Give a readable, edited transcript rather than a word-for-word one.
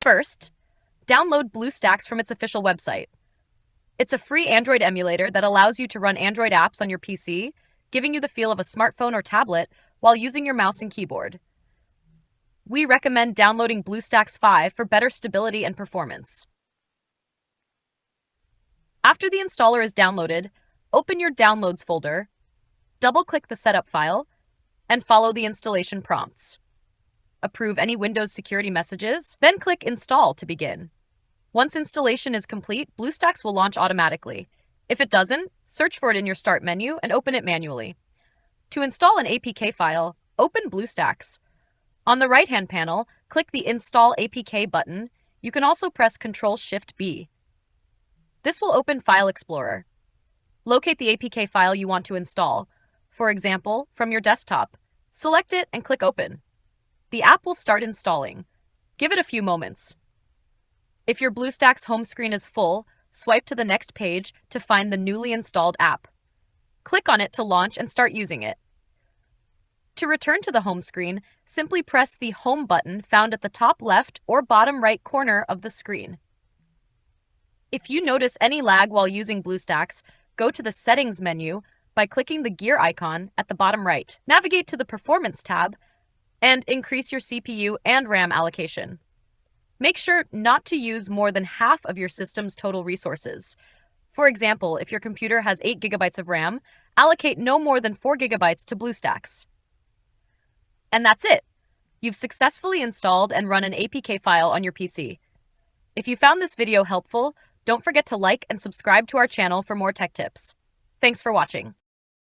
First, download BlueStacks from its official website. It's a free Android emulator that allows you to run Android apps on your PC, giving you the feel of a smartphone or tablet while using your mouse and keyboard. We recommend downloading BlueStacks 5 for better stability and performance. After the installer is downloaded, open your Downloads folder, double-click the setup file, and follow the installation prompts. Approve any Windows security messages, then click Install to begin. Once installation is complete, BlueStacks will launch automatically. If it doesn't, search for it in your Start menu and open it manually. To install an APK file, open BlueStacks. On the right-hand panel, click the Install APK button. You can also press Ctrl-Shift-B. This will open File Explorer. Locate the APK file you want to install, for example, from your desktop. Select it and click Open. The app will start installing. Give it a few moments. If your BlueStacks home screen is full, swipe to the next page to find the newly installed app. Click on it to launch and start using it. To return to the home screen, simply press the Home button found at the top left or bottom right corner of the screen. If you notice any lag while using BlueStacks, go to the Settings menu by clicking the gear icon at the bottom right. Navigate to the Performance tab and increase your CPU and RAM allocation. Make sure not to use more than half of your system's total resources. For example, if your computer has 8 GB of RAM, allocate no more than 4 GB to BlueStacks. And that's it! You've successfully installed and run an APK file on your PC. If you found this video helpful, don't forget to like and subscribe to our channel for more tech tips. Thanks for watching.